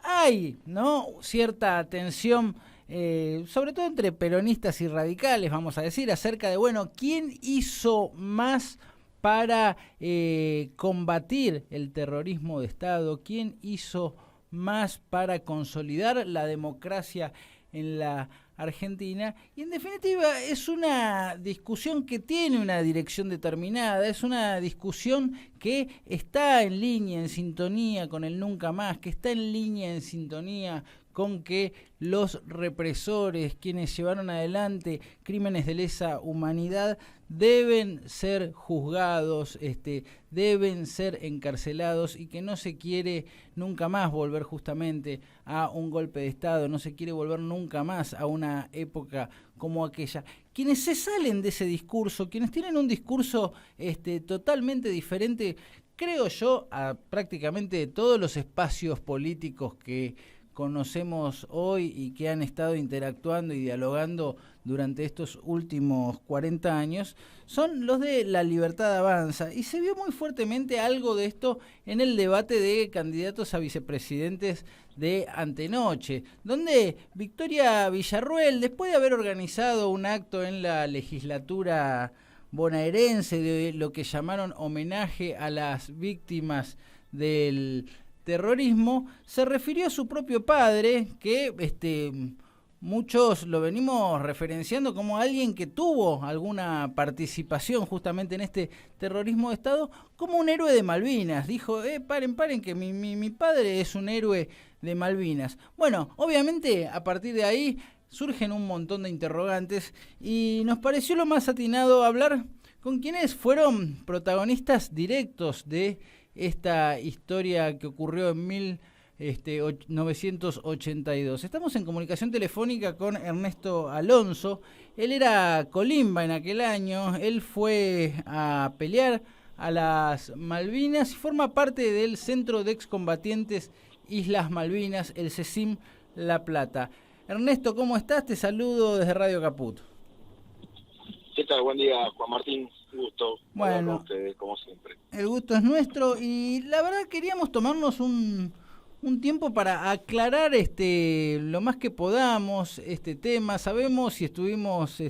hay, ¿no?, cierta tensión, sobre todo entre peronistas y radicales, vamos a decir, acerca de, bueno, ¿quién hizo más para combatir el terrorismo de Estado? ¿Quién hizo más para consolidar la democracia en la Argentina? Y en definitiva es una discusión que tiene una dirección determinada, es una discusión que está en línea, en sintonía con el nunca más, que está en línea, en sintonía con que los represores, quienes llevaron adelante crímenes de lesa humanidad, deben ser juzgados, deben ser encarcelados, y que no se quiere nunca más volver justamente a un golpe de Estado, no se quiere volver nunca más a una época como aquella. Quienes se salen de ese discurso, quienes tienen un discurso totalmente diferente, creo yo, a prácticamente todos los espacios políticos que conocemos hoy y que han estado interactuando y dialogando durante estos últimos 40 años, son los de La Libertad Avanza. Y se vio muy fuertemente algo de esto en el debate de candidatos a vicepresidentes de antenoche, donde Victoria Villarruel, después de haber organizado un acto en la legislatura bonaerense de lo que llamaron homenaje a las víctimas del terrorismo, se refirió a su propio padre, que muchos lo venimos referenciando como alguien que tuvo alguna participación justamente en este terrorismo de Estado, como un héroe de Malvinas. Dijo, paren, que mi padre es un héroe de Malvinas. Bueno, obviamente a partir de ahí surgen un montón de interrogantes y nos pareció lo más atinado hablar con quienes fueron protagonistas directos de esta historia que ocurrió en 1982. Estamos en comunicación telefónica con Ernesto Alonso. Él era colimba en aquel año, él fue a pelear a las Malvinas y forma parte del Centro de Excombatientes Islas Malvinas, el CECIM La Plata. Ernesto, ¿cómo estás? Te saludo desde Radio Caput. ¿Qué tal? Buen día, Juan Martín. Un gusto hablar con Bueno, ustedes, como siempre. el gusto es nuestro y la verdad queríamos tomarnos un tiempo para aclarar lo más que podamos este tema. Sabemos y estuvimos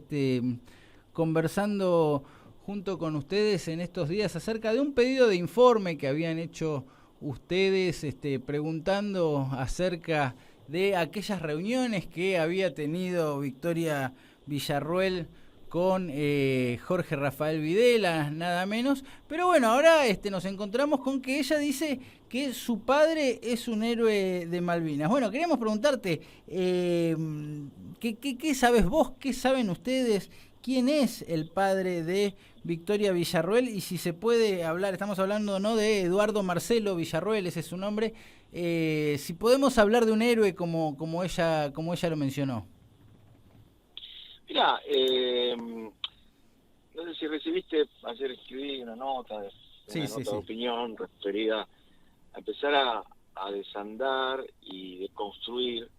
conversando junto con ustedes en estos días acerca de un pedido de informe que habían hecho ustedes preguntando acerca de aquellas reuniones que había tenido Victoria Villarruel con Jorge Rafael Videla, nada menos. Pero bueno, ahora nos encontramos con que ella dice que su padre es un héroe de Malvinas. Bueno, queríamos preguntarte, ¿qué sabes vos? ¿Qué saben ustedes? ¿Quién es el padre de Victoria Villarruel? Y si se puede hablar, estamos hablando no de Eduardo Marcelo Villarruel, ese es su nombre, si podemos hablar de un héroe como ella lo mencionó. Mirá, no sé si recibiste, ayer escribí una nota de opinión referida a empezar a desandar y deconstruir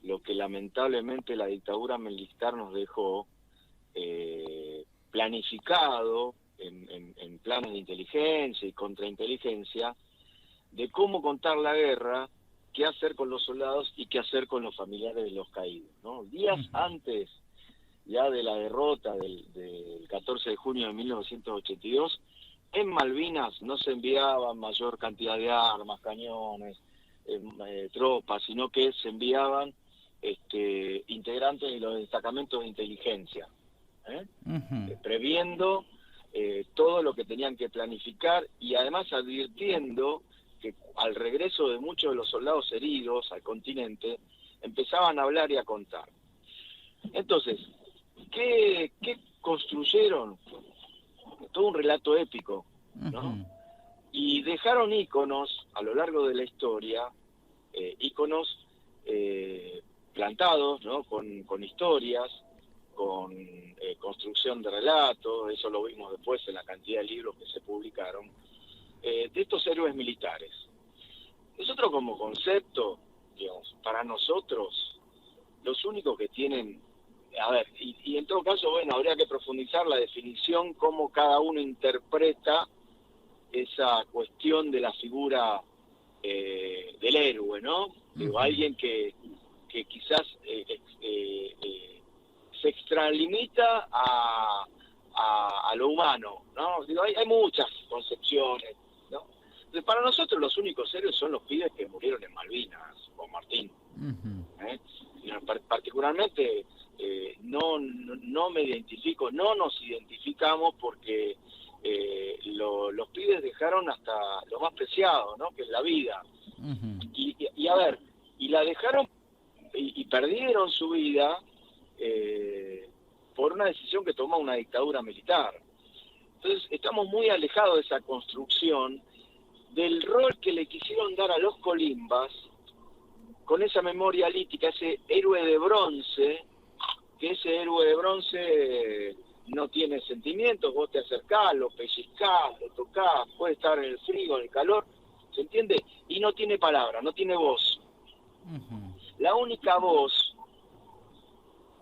lo que lamentablemente la dictadura militar nos dejó planificado en planes de inteligencia y contrainteligencia, de cómo contar la guerra, qué hacer con los soldados y qué hacer con los familiares de los caídos, ¿no? Días antes ya de la derrota del 14 de junio de 1982, en Malvinas no se enviaban mayor cantidad de armas, cañones, tropas, sino que se enviaban integrantes de los destacamentos de inteligencia, previendo todo lo que tenían que planificar y además advirtiendo que al regreso de muchos de los soldados heridos al continente, empezaban a hablar y a contar. Entonces, ¿qué construyeron? Todo un relato épico, ¿no? Y dejaron íconos a lo largo de la historia, íconos plantados, ¿no? Con historias, con construcción de relatos, eso lo vimos después en la cantidad de libros que se publicaron, de estos héroes militares. Nosotros como concepto, digamos, para nosotros, los únicos que tienen, a ver, y en todo caso, bueno, habría que profundizar la definición, cómo cada uno interpreta esa cuestión de la figura del héroe, ¿no? Digo, alguien que quizás se extralimita a lo humano, ¿no? Digo, hay muchas concepciones, ¿no? Entonces, para nosotros los únicos héroes son los pibes que murieron en Malvinas, Juan Martín. Particularmente no me identifico, no nos identificamos porque los pibes dejaron hasta lo más preciado, ¿no? Que es la vida. Y a ver, y la dejaron y perdieron su vida por una decisión que tomó una dictadura militar. Entonces estamos muy alejados de esa construcción del rol que le quisieron dar a los colimbas con esa memoria lítica, ese héroe de bronce, que ese héroe de bronce no tiene sentimientos, vos te acercás, lo pellizcás, lo tocás, puede estar en el frío, en el calor, ¿se entiende? Y no tiene palabra, no tiene voz. La única voz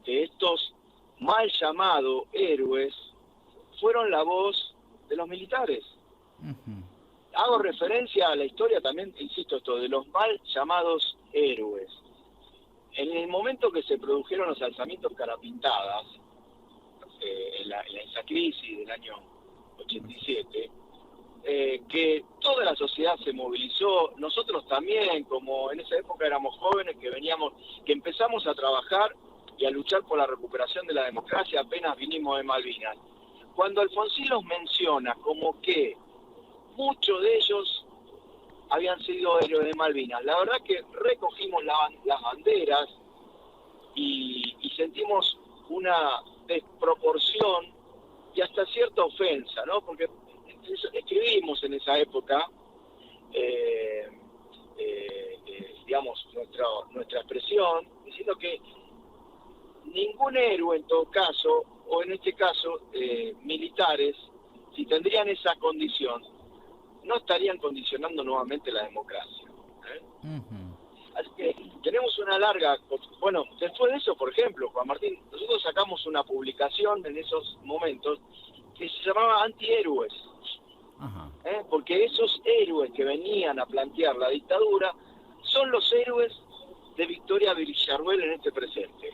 de estos mal llamados héroes fueron la voz de los militares. Hago referencia a la historia también, insisto, esto de los mal llamados héroes. En el momento que se produjeron los alzamientos Carapintadas, en esa crisis del año 87, que toda la sociedad se movilizó, nosotros también, como en esa época éramos jóvenes que empezamos a trabajar y a luchar por la recuperación de la democracia apenas vinimos de Malvinas. Cuando Alfonsín los menciona como que muchos de ellos habían sido héroes de Malvinas, la verdad que recogimos las banderas y sentimos una desproporción y hasta cierta ofensa, ¿no? Porque escribimos en esa época, digamos, nuestra expresión, diciendo que ningún héroe en todo caso, o en este caso militares, si tendrían esa condición, no estarían condicionando nuevamente la democracia. Así que tenemos una larga... Bueno, después de eso, por ejemplo, Juan Martín, nosotros sacamos una publicación en esos momentos que se llamaba Antihéroes. Porque esos héroes que venían a plantear la dictadura son los héroes de Victoria Villarruel en este presente.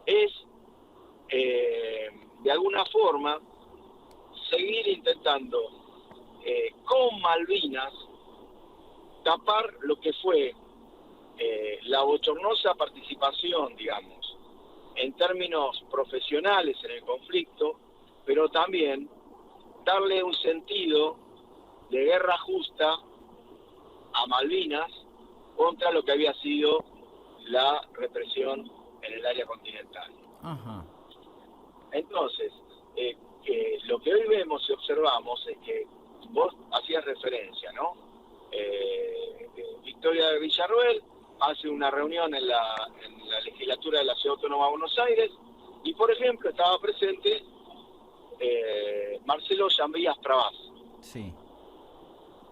Es, de alguna forma, seguir intentando con Malvinas tapar lo que fue la bochornosa participación, digamos, en términos profesionales en el conflicto, pero también darle un sentido de guerra justa a Malvinas contra lo que había sido la represión en el área continental. Entonces, lo que hoy vemos y observamos es que vos hacías referencia, ¿no? Victoria Villarruel hace una reunión en la legislatura de la Ciudad Autónoma de Buenos Aires y, por ejemplo, estaba presente Marcelo Llambillas Pravaz. Sí.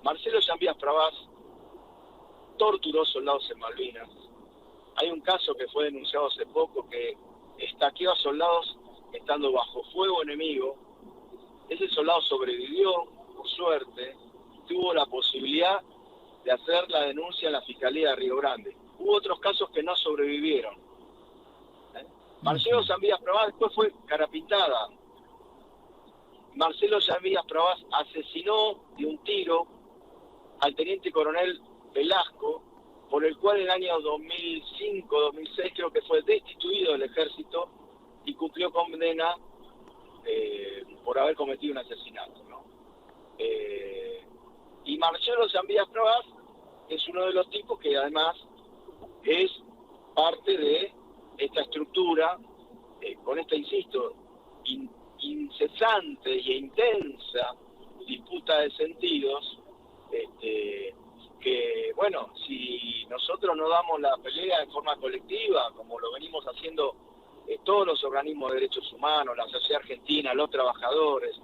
Marcelo Llambillas Pravaz torturó soldados en Malvinas. Hay un caso que fue denunciado hace poco que estaqueó a soldados estando bajo fuego enemigo. Ese soldado sobrevivió, por suerte, tuvo la posibilidad de hacer la denuncia en la Fiscalía de Río Grande. Hubo otros casos que no sobrevivieron. Marcelo Llambillas Pravaz después fue carapintada. Marcelo Llambillas Pravaz asesinó de un tiro al teniente coronel Velasco, por el cual en el año 2005-2006 creo que fue destituido del ejército y cumplió condena por haber cometido un asesinato, ¿no? Y Marcelo Llambillas Pravaz es uno de los tipos que además es parte de esta estructura, con esta, insisto, incesante e intensa disputa de sentidos, que, bueno, si nosotros no damos la pelea en forma colectiva, como lo venimos haciendo todos los organismos de derechos humanos, la sociedad argentina, los trabajadores,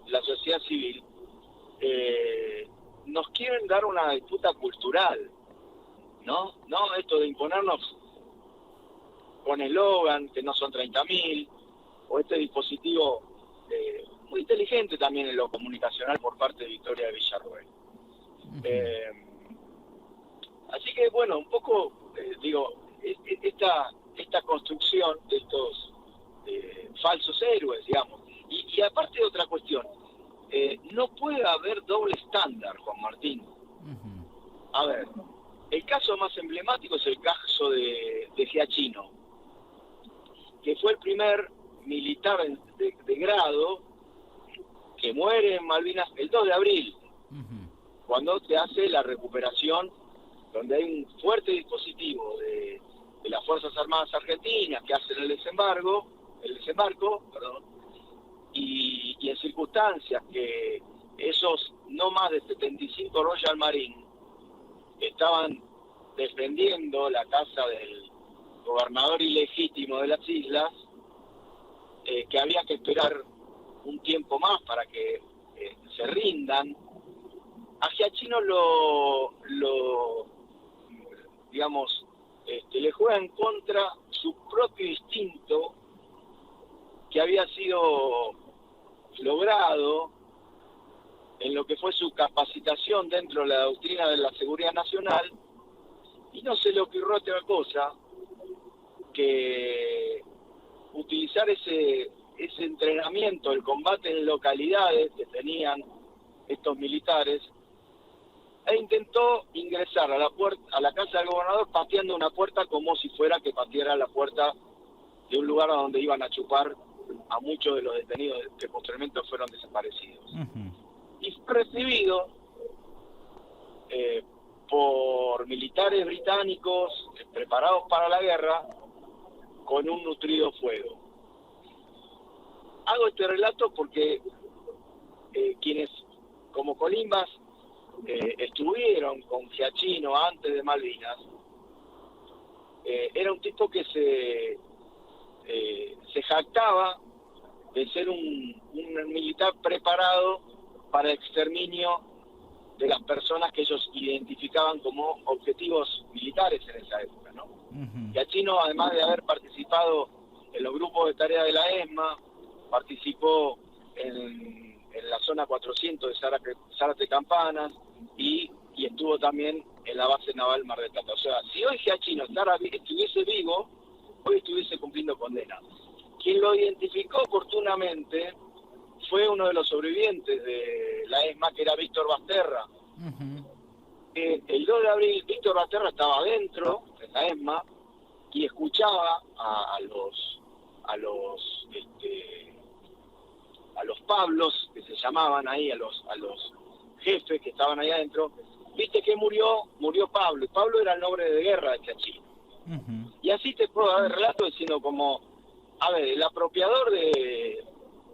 la sociedad civil, nos quieren dar una disputa cultural, ¿no? No esto de imponernos con eslogan que no son 30.000, o este dispositivo muy inteligente también en lo comunicacional por parte de Victoria Villarruel. Eh, Así que, bueno, un poco, esta construcción de estos falsos héroes, digamos. Y aparte de otra cuestión, no puede haber doble estándar, Juan Martín. A ver, el caso más emblemático es el caso de Giachino, que fue el primer militar de grado que muere en Malvinas el 2 de abril, cuando se hace la recuperación, donde hay un fuerte dispositivo de las Fuerzas Armadas Argentinas que hacen el desembarco, y en circunstancias que esos no más de 75 Royal Marine estaban defendiendo la casa del gobernador ilegítimo de las islas, que había que esperar un tiempo más para que se rindan. A Giachino digamos, le juega en contra su propio instinto que había sido logrado en lo que fue su capacitación dentro de la doctrina de la seguridad nacional, y no se le ocurrió otra cosa que utilizar ese entrenamiento, el combate en localidades que tenían estos militares, e intentó ingresar a la casa del gobernador pateando una puerta como si fuera que pateara la puerta de un lugar a donde iban a chupar a muchos de los detenidos que posteriormente fueron desaparecidos. Y fue recibido por militares británicos preparados para la guerra con un nutrido fuego. Hago este relato porque quienes como Colimbas estuvieron con Giachino antes de Malvinas, era un tipo que se jactaba de ser un militar preparado para el exterminio de las personas que ellos identificaban como objetivos militares en esa época, ¿no? Giachino, además de haber participado en los grupos de tarea de la ESMA, participó en la zona 400 de Zárate Campanas y estuvo también en la base naval Mar del Plata. O sea, si hoy Giachino estuviese vivo, hoy estuviese cumpliendo condena. Quien lo identificó oportunamente fue uno de los sobrevivientes de la ESMA, que era Víctor Basterra. El 2 de abril, Víctor Basterra estaba adentro de la ESMA y escuchaba a los Pablos, que se llamaban ahí, a los jefes que estaban ahí adentro. Viste que murió Pablo, y Pablo era el nombre de guerra de Giachino. Y así te puedo dar relato diciendo como, a ver, el apropiador de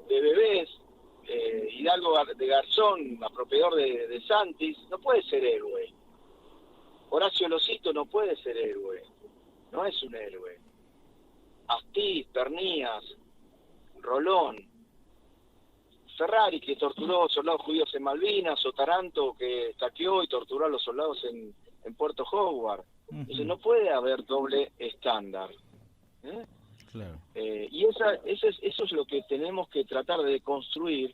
bebés, Hidalgo de Garzón, apropiador de Santis, no puede ser héroe. Horacio Losito no puede ser héroe, no es un héroe. Astiz, Pernías, Rolón, Ferrari, que torturó soldados judíos en Malvinas, o Taranto, que estaqueó y torturó a los soldados en Puerto Howard. Entonces no puede haber doble estándar. Claro. Y eso es lo que tenemos que tratar de construir,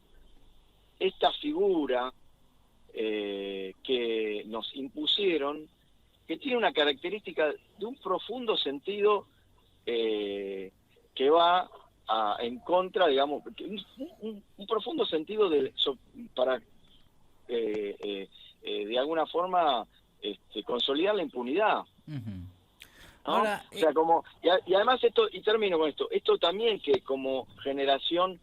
esta figura que nos impusieron, que tiene una característica de un profundo sentido que va en contra, digamos, un profundo sentido para de alguna forma consolidar la impunidad. ¿No? Ahora, o sea, y además esto, y termino con esto también, que como generación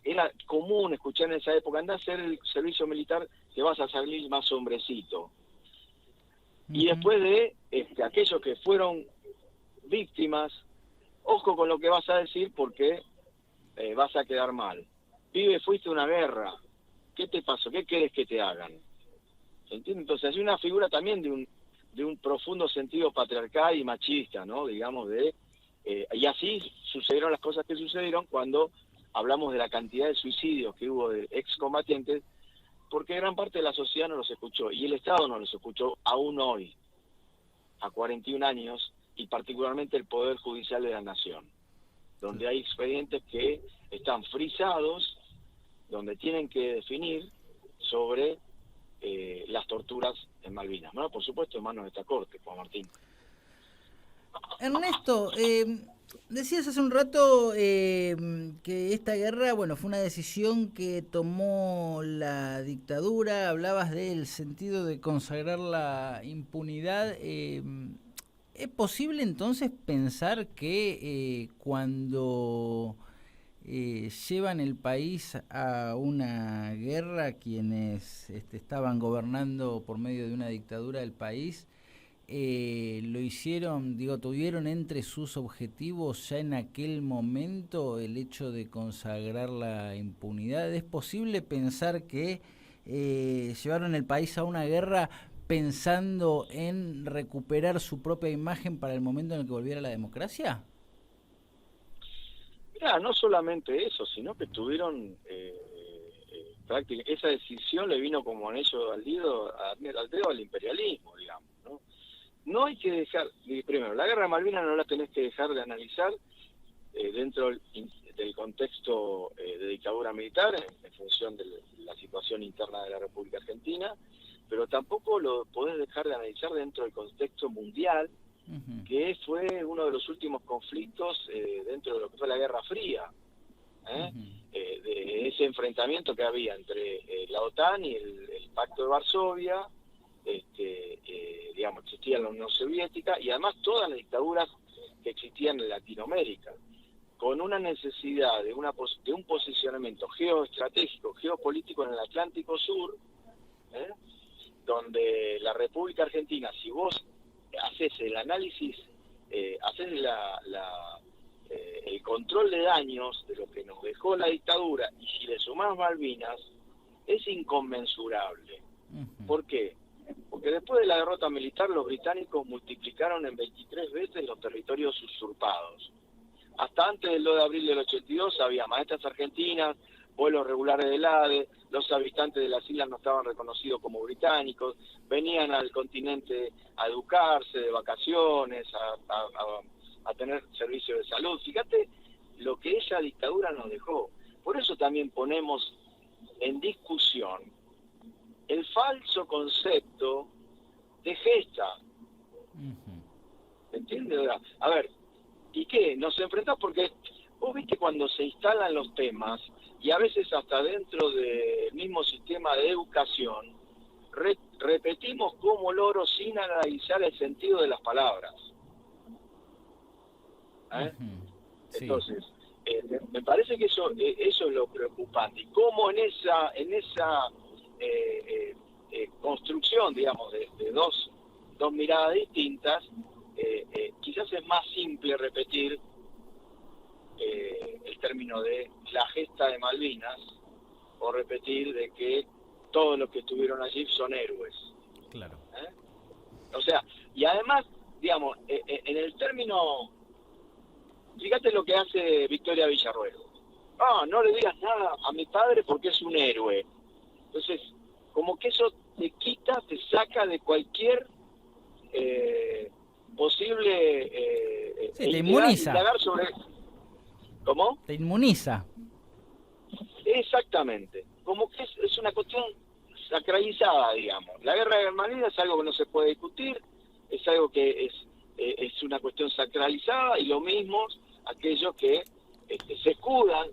era común escuchar en esa época: anda a hacer el servicio militar que vas a salir más hombrecito. Y después de aquellos que fueron víctimas, ojo con lo que vas a decir, porque vas a quedar mal. Pibe, fuiste a una guerra, ¿qué te pasó? ¿Qué querés que te hagan? ¿Se entiende? Entonces hay una figura también de un profundo sentido patriarcal y machista, ¿no? Digamos, y así sucedieron las cosas que sucedieron cuando hablamos de la cantidad de suicidios que hubo de excombatientes, porque gran parte de la sociedad no los escuchó, y el Estado no los escuchó aún hoy, a 41 años, y particularmente el Poder Judicial de la Nación, donde hay expedientes que están frisados, donde tienen que definir sobre torturas en Malvinas, ¿no? Por supuesto, en manos de esta corte, Juan Martín. Ernesto, decías hace un rato que esta guerra, bueno, fue una decisión que tomó la dictadura, hablabas del sentido de consagrar la impunidad. ¿Es posible entonces pensar que cuando llevan el país a una guerra quienes estaban gobernando por medio de una dictadura del país, lo hicieron, tuvieron entre sus objetivos ya en aquel momento el hecho de consagrar la impunidad? ¿Es posible pensar que llevaron el país a una guerra pensando en recuperar su propia imagen para el momento en el que volviera la democracia? Mirá, no solamente eso, sino que tuvieron esa decisión le vino como anillo al dedo al imperialismo, digamos, ¿no? No hay que dejar, primero, la guerra de Malvinas no la tenés que dejar de analizar dentro del contexto de dictadura militar, en función de la situación interna de la República Argentina, pero tampoco lo podés dejar de analizar dentro del contexto mundial, que fue uno de los últimos conflictos dentro de lo que fue la Guerra Fría, de ese enfrentamiento que había entre la OTAN y el Pacto de Varsovia. Digamos, existía la Unión Soviética y además todas las dictaduras que existían en Latinoamérica, con una necesidad de un posicionamiento geoestratégico, geopolítico en el Atlántico Sur, donde la República Argentina, si vos haces el análisis, haces el control de daños de lo que nos dejó la dictadura, y si le sumás Malvinas, es inconmensurable. ¿Por qué? Porque después de la derrota militar, los británicos multiplicaron en 23 veces los territorios usurpados. Hasta antes del 2 de abril del 82 había maestras argentinas, vuelos regulares del ADE, los habitantes de las islas no estaban reconocidos como británicos, venían al continente a educarse, de vacaciones, a tener servicios de salud. Fíjate lo que esa dictadura nos dejó. Por eso también ponemos en discusión el falso concepto de gesta. ¿Entiendes? A ver, ¿y qué? Nos enfrentamos porque vos viste cuando se instalan los temas, y a veces hasta dentro del mismo sistema de educación, repetimos como loro sin analizar el sentido de las palabras. Sí. Entonces, me parece que eso es lo preocupante. Y cómo en esa construcción, digamos, de dos miradas distintas, quizás es más simple repetir el término de la gesta de Malvinas, o repetir de que todos los que estuvieron allí son héroes. Claro. O sea, y además, digamos, en el término, fíjate lo que hace Victoria Villarruel. No le digas nada a mi padre porque es un héroe. Entonces, como que eso te quita, te saca de cualquier posible... sí, te inmuniza. Sobre... ¿Cómo? Te inmuniza. Exactamente. Como que es una cuestión sacralizada, digamos. La guerra de Malvinas es algo que no se puede discutir, es algo que es una cuestión sacralizada, y lo mismo aquellos que se escudan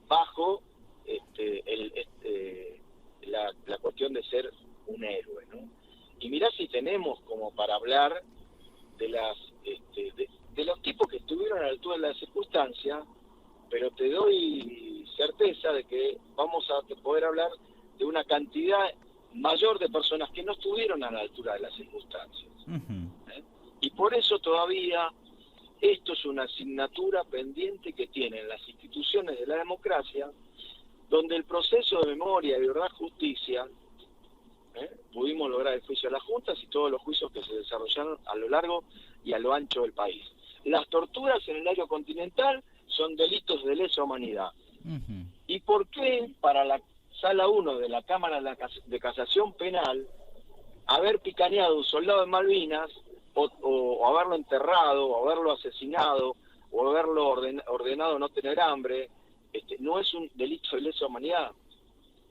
bajo la cuestión de ser un héroe, ¿no? Y mirá si tenemos como para hablar de de los tipos que estuvieron a la altura de la circunstancia, pero te doy certeza de que vamos a poder hablar de una cantidad mayor de personas que no estuvieron a la altura de las circunstancias. Y por eso todavía esto es una asignatura pendiente que tienen las instituciones de la democracia, donde el proceso de memoria y verdad justicia, pudimos lograr el juicio a las juntas y todos los juicios que se desarrollaron a lo largo y a lo ancho del país. Las torturas en el área continental son delitos de lesa humanidad. ¿Y por qué para la Sala 1 de la Cámara de Casación Penal haber picaneado a un soldado en Malvinas, o haberlo enterrado, o haberlo asesinado, o haberlo ordenado no tener hambre, no es un delito de lesa humanidad?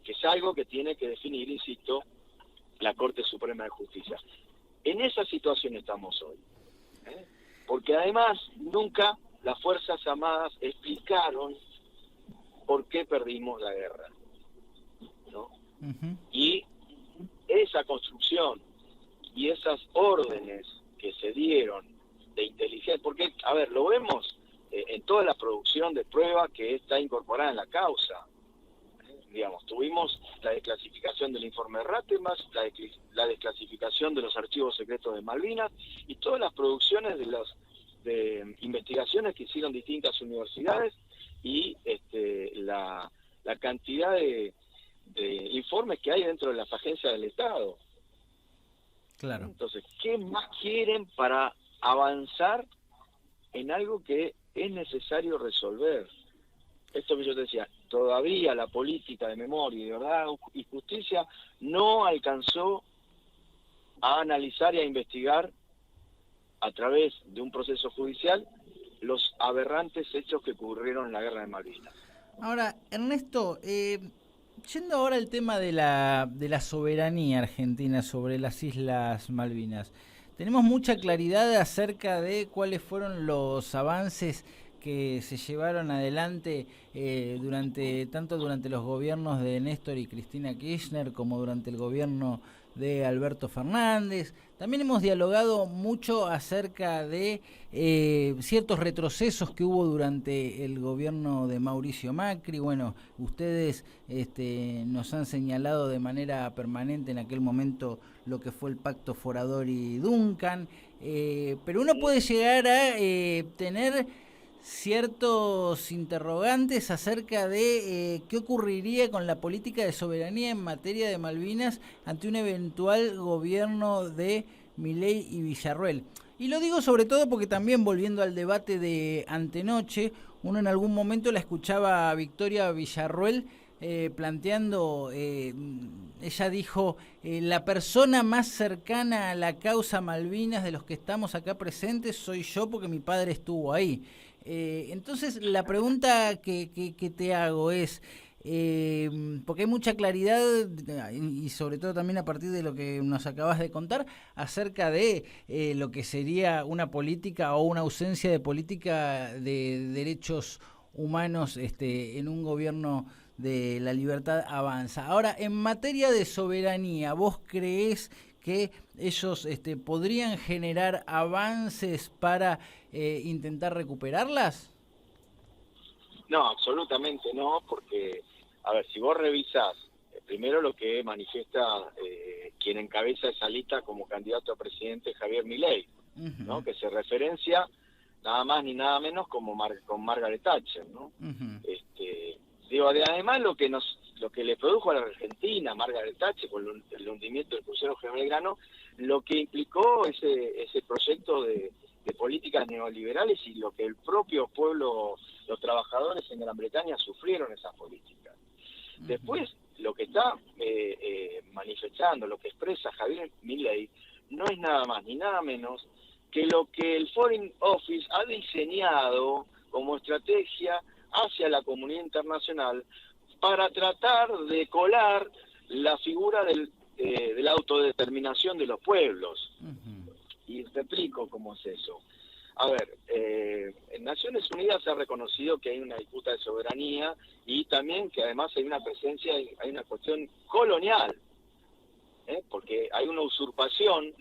Que es algo que tiene que definir, insisto, la Corte Suprema de Justicia. En esa situación estamos hoy, ¿eh? Porque además nunca las Fuerzas Armadas explicaron por qué perdimos la guerra, ¿no? Y esa construcción y esas órdenes que se dieron de inteligencia, porque, a ver, lo vemos en toda la producción de pruebas que está incorporada en la causa. Digamos, tuvimos la desclasificación del informe de Ratemas, la desclasificación de los archivos secretos de Malvinas y todas las producciones de investigaciones que hicieron distintas universidades y la cantidad de informes que hay dentro de las agencias del Estado. Claro. Entonces, ¿qué más quieren para avanzar en algo que es necesario resolver? Esto que yo te decía, todavía la política de memoria, de verdad y justicia no alcanzó a analizar y a investigar a través de un proceso judicial los aberrantes hechos que ocurrieron en la Guerra de Malvinas. Ahora, Ernesto, yendo ahora al tema de la soberanía argentina sobre las Islas Malvinas, tenemos mucha claridad acerca de cuáles fueron los avances que se llevaron adelante tanto durante los gobiernos de Néstor y Cristina Kirchner como durante el gobierno de Alberto Fernández. También hemos dialogado mucho acerca de ciertos retrocesos que hubo durante el gobierno de Mauricio Macri. Bueno, ustedes nos han señalado de manera permanente en aquel momento lo que fue el pacto Foradori-Duncan, pero uno puede llegar a tener ciertos interrogantes acerca de qué ocurriría con la política de soberanía en materia de Malvinas ante un eventual gobierno de Milei y Villarruel. Y lo digo sobre todo porque también, volviendo al debate de antenoche, uno en algún momento la escuchaba a Victoria Villarruel planteando, ella dijo, la persona más cercana a la causa Malvinas de los que estamos acá presentes soy yo porque mi padre estuvo ahí. Entonces la pregunta que te hago es, porque hay mucha claridad y sobre todo también a partir de lo que nos acabas de contar acerca de lo que sería una política o una ausencia de política de derechos humanos en un gobierno de la Libertad Avanza. Ahora, en materia de soberanía, ¿vos creés que ellos podrían generar avances para intentar recuperarlas? No, absolutamente no, porque, a ver, si vos revisás primero lo que manifiesta quien encabeza esa lista como candidato a presidente, Javier Milei, ¿no? Que se referencia nada más ni nada menos con Margaret Thatcher, ¿no? Además lo que le produjo a la Argentina Margaret Thatcher con el hundimiento del crucero General Belgrano, lo que implicó ese proyecto de políticas neoliberales y lo que el propio pueblo, los trabajadores en Gran Bretaña sufrieron esas políticas. Después, lo que está manifestando, lo que expresa Javier Milei, no es nada más ni nada menos que lo que el Foreign Office ha diseñado como estrategia hacia la comunidad internacional para tratar de colar la figura de la autodeterminación de los pueblos. Y te explico cómo es eso. A ver, en Naciones Unidas se ha reconocido que hay una disputa de soberanía y también que además hay una presencia, hay una cuestión colonial, porque hay una usurpación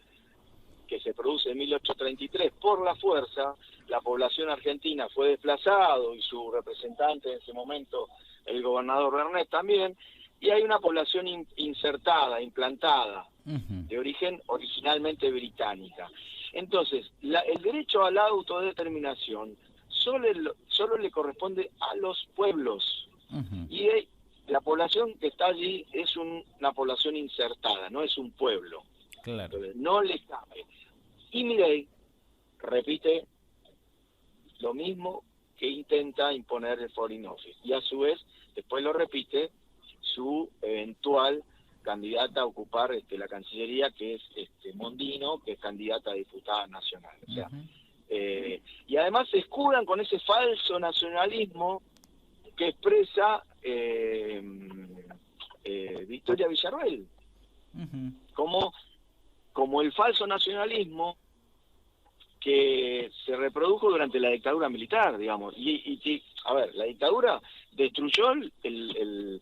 que se produce en 1833 por la fuerza, la población argentina fue desplazado y su representante en ese momento, el gobernador Bernet también, y hay una población insertada, implantada, de origen originalmente británica. Entonces, el derecho a la autodeterminación solo le corresponde a los pueblos. Y la población que está allí es una población insertada, no es un pueblo. Claro. Entonces, no le cabe. Y Milei repite lo mismo que intenta imponer el Foreign Office. Y a su vez, después lo repite su eventual candidata a ocupar la Cancillería, que es Mondino, que es candidata a diputada nacional. O sea, y además se escudan con ese falso nacionalismo que expresa Victoria Villarruel. Ujú. como el falso nacionalismo que se reprodujo durante la dictadura militar, digamos. A ver, la dictadura destruyó el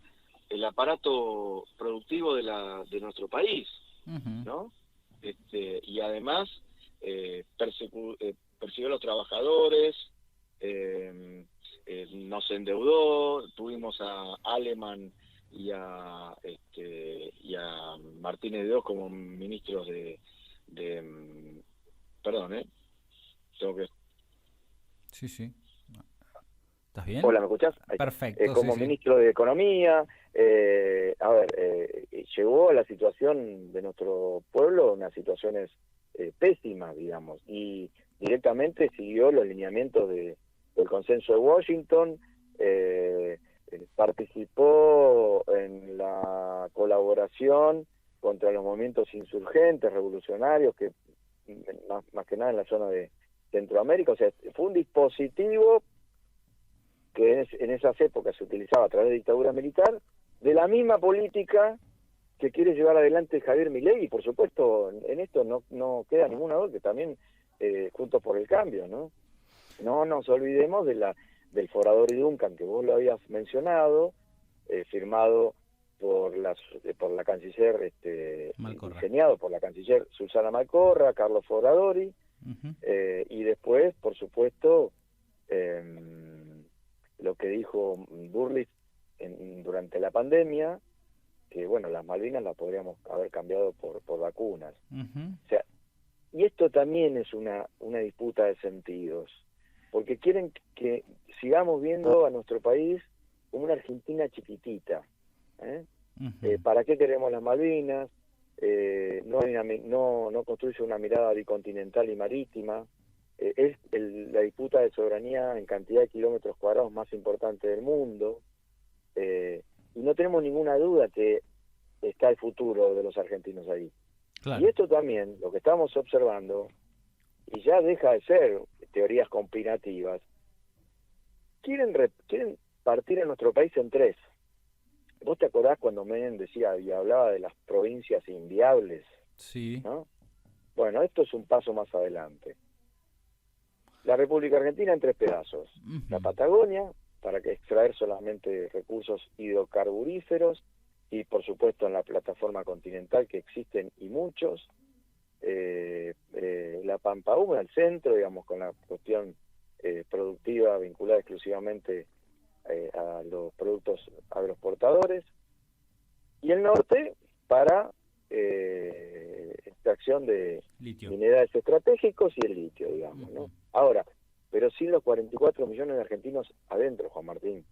aparato productivo de nuestro país, Ujú. ¿no? Y además persiguió a los trabajadores, nos endeudó, tuvimos a Alemán y a Martínez de Oz como ministros perdón, tengo que... Sí, sí. ¿Estás bien? Hola, ¿me escuchás? Ahí está. Perfecto, sí, Como sí. ministro de Economía, llegó a la situación de nuestro pueblo, unas situaciones pésimas, digamos, y directamente siguió los lineamientos del Consenso de Washington, participó en la colaboración contra los movimientos insurgentes, revolucionarios, que más que nada en la zona de Centroamérica. O sea, fue un dispositivo que en esas épocas se utilizaba a través de dictadura militar, de la misma política que quiere llevar adelante Javier Milei, y por supuesto en esto no queda ninguna duda que también Juntos por el Cambio, ¿no? No nos olvidemos del Forador y Duncan, que vos lo habías mencionado, firmado por la canciller, Malcorra. diseñado por la canciller Susana Malcorra, Carlos Foradori, Ujú. y después, por supuesto, lo que dijo Burlis durante la pandemia, que bueno, las Malvinas las podríamos haber cambiado por vacunas. Ujú. O sea, y esto también es una disputa de sentidos, porque quieren que sigamos viendo a nuestro país como una Argentina chiquitita. Ujú. ¿Para qué queremos las Malvinas? No construye una mirada bicontinental y marítima. Es la disputa de soberanía en cantidad de kilómetros cuadrados más importante del mundo, y no tenemos ninguna duda que está el futuro de los argentinos ahí. Claro. Y esto también, lo que estamos observando, y ya deja de ser teorías conspirativas, quieren partir a nuestro país en tres. ¿Vos te acordás cuando Menem decía y hablaba de las provincias inviables? Sí. ¿No? Bueno, esto es un paso más adelante. La República Argentina en tres pedazos. Ujú. La Patagonia, para que extraer solamente recursos hidrocarburíferos, y por supuesto en la plataforma continental, que existen y muchos. La Pampa Húmeda, el centro, digamos, con la cuestión productiva vinculada exclusivamente a los productos agroexportadores. Y el norte para extracción de Litio. minerales estratégicos y el litio, digamos, ¿no? Ujú. Ahora, pero sin los 44 millones de argentinos adentro, Juan Martín.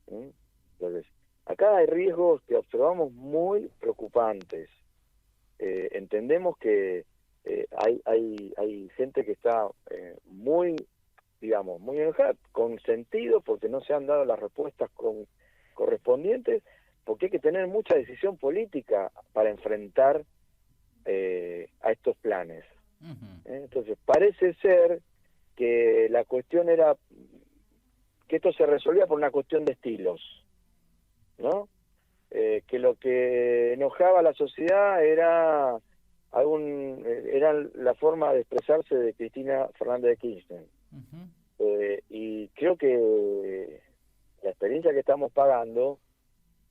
Entonces, acá hay riesgos que observamos muy preocupantes. Entendemos que hay gente que está muy, digamos, muy enojada, con sentido, porque no se han dado las respuestas correspondientes, porque hay que tener mucha decisión política para enfrentar a estos planes. Ujú. Entonces, parece ser que la cuestión era que esto se resolvía por una cuestión de estilos, ¿no? Que lo que enojaba a la sociedad era la forma de expresarse de Cristina Fernández de Kirchner. Ujú. Y creo que la experiencia que estamos pagando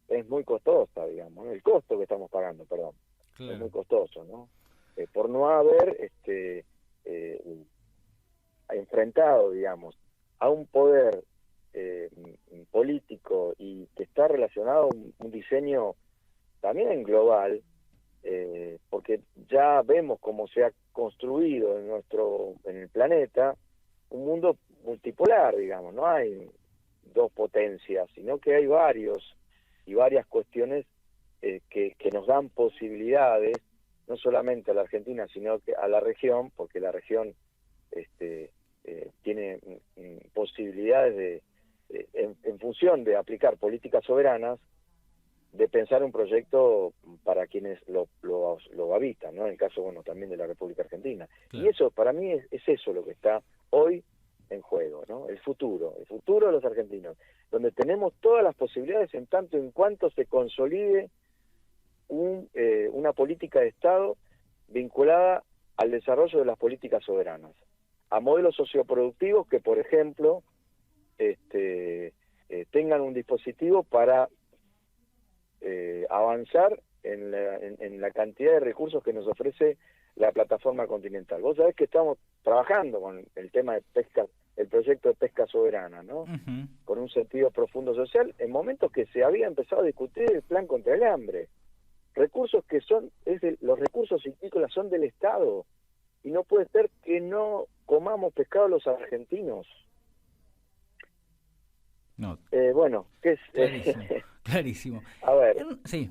es muy costosa, digamos, ¿no? El costo que estamos pagando, perdón, es muy Claro. costoso, ¿no? Por no haber enfrentado, digamos, a un poder político y que está relacionado a un diseño también global, porque ya vemos cómo se ha construido en el planeta un mundo multipolar, digamos, no hay dos potencias, sino que hay varias cuestiones que nos dan posibilidades, no solamente a la Argentina, sino que a la región, porque la región tiene posibilidades en función de aplicar políticas soberanas, de pensar un proyecto para quienes lo habitan, ¿no? En el caso, bueno, también de la República Argentina. Claro. Y eso, para mí, es eso lo que está hoy en juego, ¿no? El futuro de los argentinos, donde tenemos todas las posibilidades en tanto en cuanto se consolide una política de Estado vinculada al desarrollo de las políticas soberanas, a modelos socioproductivos que, por ejemplo, tengan un dispositivo para avanzar en la cantidad de recursos que nos ofrece la plataforma continental. Vos sabés que estamos trabajando con el tema de pesca, el proyecto de pesca soberana, ¿no? Uh-huh. Con un sentido profundo social, en momentos que se había empezado a discutir el plan contra el hambre. Recursos que los recursos silvícolas son del Estado, y no puede ser que no comamos pescado los argentinos. No. Bueno, ¿qué es? Clarísimo, clarísimo. A ver, sí.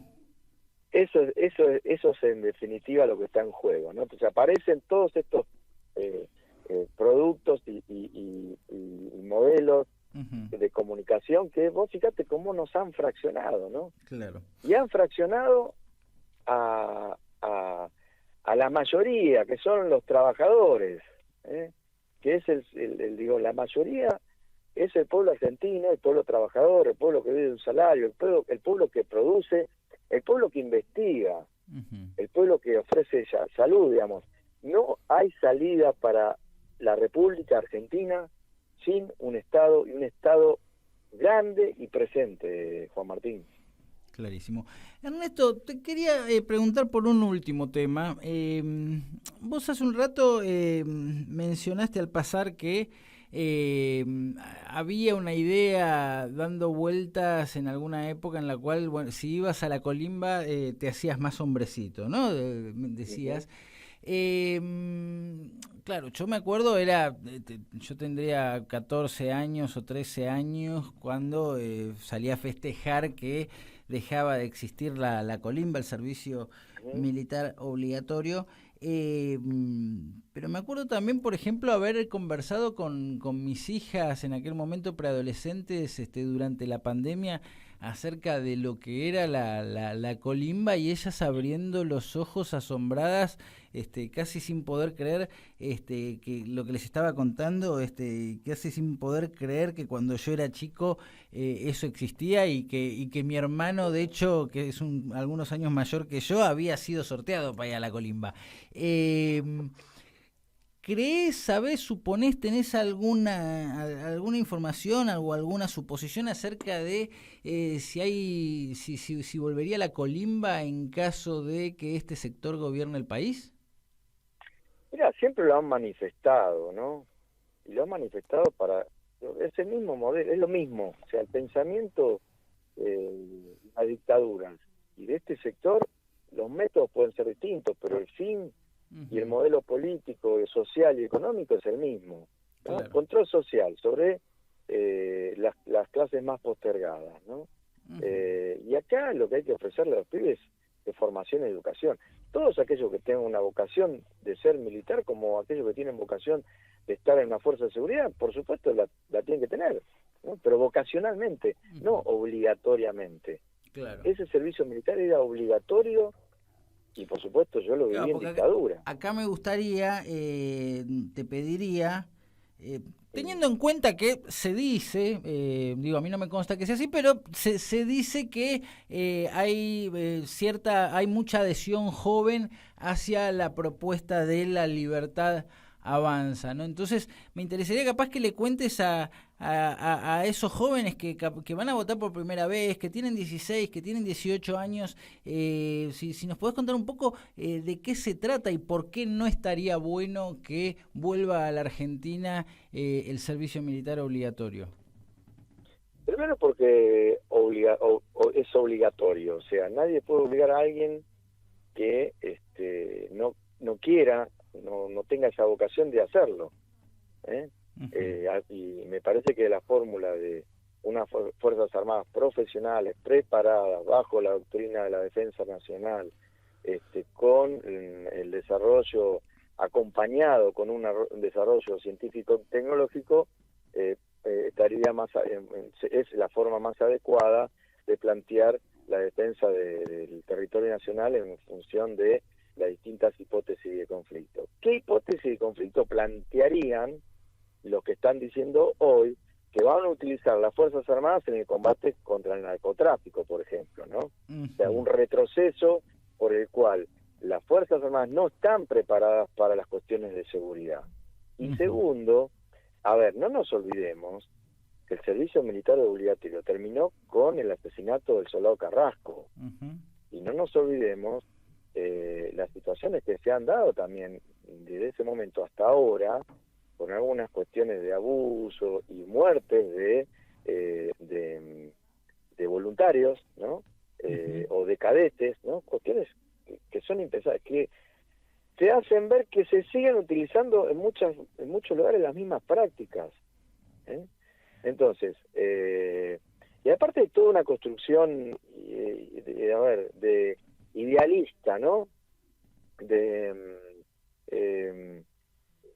Eso es en definitiva lo que está en juego, ¿no? Entonces aparecen todos estos productos y modelos Uh-huh. de comunicación que vos fíjate cómo nos han fraccionado, ¿no? Claro. Y han fraccionado a la mayoría, que son los trabajadores, que es la mayoría es el pueblo argentino, el pueblo trabajador, el pueblo que vive de un salario, el pueblo que produce, el pueblo que investiga, Uh-huh. el pueblo que ofrece salud, digamos. No hay salida para la República Argentina sin un Estado, y un Estado grande y presente, Juan Martín. Clarísimo. Ernesto, te quería preguntar por un último tema. Vos hace un rato mencionaste al pasar que había una idea dando vueltas en alguna época en la cual, bueno, si ibas a la colimba te hacías más hombrecito, ¿no? Decías. Claro, yo me acuerdo, yo tendría 14 años o 13 años cuando salí a festejar que dejaba de existir la colimba, el servicio militar obligatorio. Pero me acuerdo también, por ejemplo, haber conversado con mis hijas en aquel momento preadolescentes durante la pandemia acerca de lo que era la colimba, y ellas abriendo los ojos asombradas, casi sin poder creer que lo que les estaba contando, casi sin poder creer que cuando yo era chico eso existía, y que mi hermano, de hecho, que es algunos años mayor que yo, había sido sorteado para ir a la colimba. ¿Crees, sabés, suponés, tenés alguna información o alguna suposición acerca de si volvería la colimba en caso de que este sector gobierne el país? Mira, siempre lo han manifestado, ¿no? Y lo han manifestado es el mismo modelo, es lo mismo. O sea, el pensamiento de la dictadura y de este sector, los métodos pueden ser distintos, pero el fin y el modelo político, social y económico es el mismo, ¿no? Claro. Control social sobre las clases más postergadas, ¿no? Y acá lo que hay que ofrecerle a los pibes es formación y educación. Todos aquellos que tengan una vocación de ser militar, como aquellos que tienen vocación de estar en una fuerza de seguridad, por supuesto la tienen que tener, ¿no? Pero vocacionalmente, no obligatoriamente. Claro. Ese servicio militar era obligatorio. Y por supuesto yo lo viví en dictadura. Acá me gustaría, te pediría, teniendo en cuenta que se dice, a mí no me consta que sea así, pero se dice que hay mucha adhesión joven hacia la propuesta de la libertad avanza, ¿no? Entonces me interesaría capaz que le cuentes a esos jóvenes que van a votar por primera vez, que tienen 16, que tienen 18 años, si nos podés contar un poco de qué se trata y por qué no estaría bueno que vuelva a la Argentina el servicio militar obligatorio. Primero porque es obligatorio, o sea, nadie puede obligar a alguien que no quiera, no tenga esa vocación de hacerlo, y me parece que la fórmula de unas Fuerzas Armadas profesionales, preparadas, bajo la doctrina de la defensa nacional, con el desarrollo acompañado con un desarrollo científico-tecnológico, estaría es la forma más adecuada de plantear la defensa del territorio nacional en función de las distintas hipótesis de conflicto. ¿Qué hipótesis de conflicto plantearían los que están diciendo hoy que van a utilizar las Fuerzas Armadas en el combate contra el narcotráfico, por ejemplo, ¿no? O sea, un retroceso por el cual las Fuerzas Armadas no están preparadas para las cuestiones de seguridad. Y segundo, a ver, no nos olvidemos que el servicio militar obligatorio terminó con el asesinato del soldado Carrasco. Y no nos olvidemos las situaciones que se han dado también desde ese momento hasta ahora, con algunas cuestiones de abuso y muertes de voluntarios, ¿no? O de cadetes, ¿no? Cuestiones que son impensables, que te hacen ver que se siguen utilizando en muchos lugares las mismas prácticas. Entonces, y aparte de toda una construcción, de idealista, ¿no?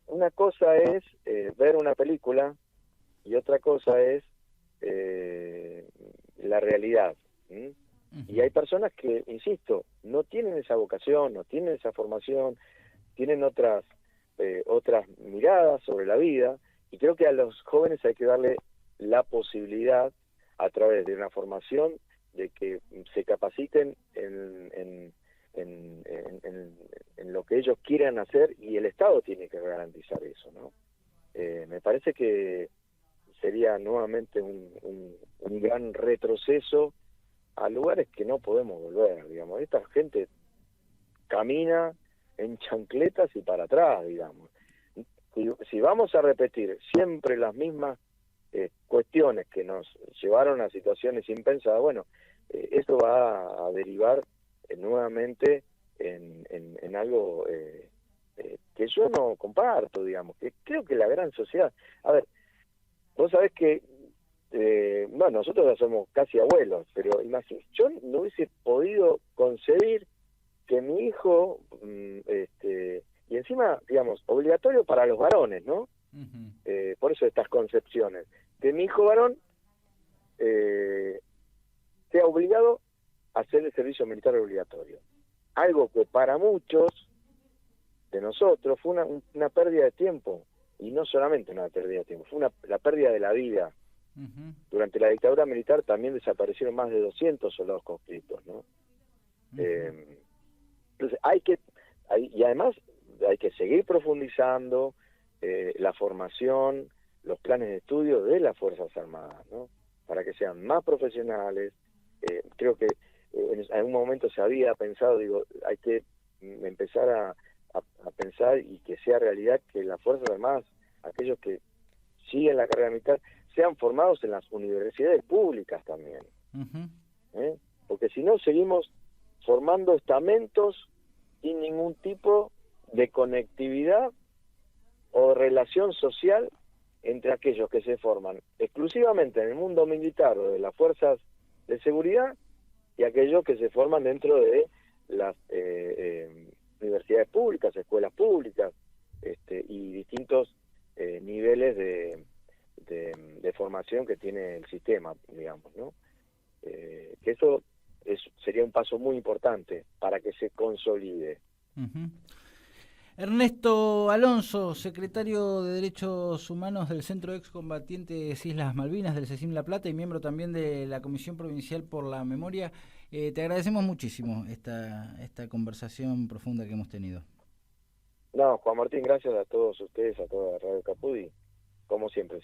Una cosa es ver una película y otra cosa es la realidad. Y hay personas que, insisto, no tienen esa vocación, no tienen esa formación, tienen otras miradas sobre la vida, y creo que a los jóvenes hay que darle la posibilidad, a través de una formación, de que se capaciten en lo que ellos quieran hacer, y el Estado tiene que garantizar eso, ¿no? Me parece que sería nuevamente un gran retroceso a lugares que no podemos volver, digamos. Esta gente camina en chancletas y para atrás, digamos. Si vamos a repetir siempre las mismas cuestiones que nos llevaron a situaciones impensadas, bueno, esto va a derivar nuevamente en algo que yo no comparto, digamos, que creo que la gran sociedad... A ver, vos sabés que bueno, nosotros ya somos casi abuelos, pero imagínate, yo no hubiese podido concebir que mi hijo, y encima, digamos, obligatorio para los varones, ¿no? Por eso estas concepciones, que mi hijo varón sea obligado a hacer el servicio militar obligatorio. Algo que para muchos de nosotros fue una pérdida de tiempo, y no solamente una pérdida de tiempo, fue la pérdida de la vida. Durante la dictadura militar también desaparecieron más de 200 soldados conscriptos, ¿no? Entonces y además hay que seguir profundizando la formación, los planes de estudio de las Fuerzas Armadas, ¿no? Para que sean más profesionales. Creo que en algún momento se había pensado, digo, hay que empezar a pensar y que sea realidad que las Fuerzas Armadas, aquellos que siguen la carrera militar, sean formados en las universidades públicas también. Porque si no, seguimos formando estamentos sin ningún tipo de conectividad o relación social entre aquellos que se forman exclusivamente en el mundo militar o de las fuerzas de seguridad y aquellos que se forman dentro de las universidades públicas, escuelas públicas, y distintos niveles de formación que tiene el sistema, digamos, ¿no? Que eso sería un paso muy importante para que se consolide. Ernesto Alonso, secretario de Derechos Humanos del Centro de Excombatientes Islas Malvinas del CECIM La Plata y miembro también de la Comisión Provincial por la Memoria, te agradecemos muchísimo esta conversación profunda que hemos tenido. No, Juan Martín, gracias a todos ustedes, a toda Radio Caput, y como siempre,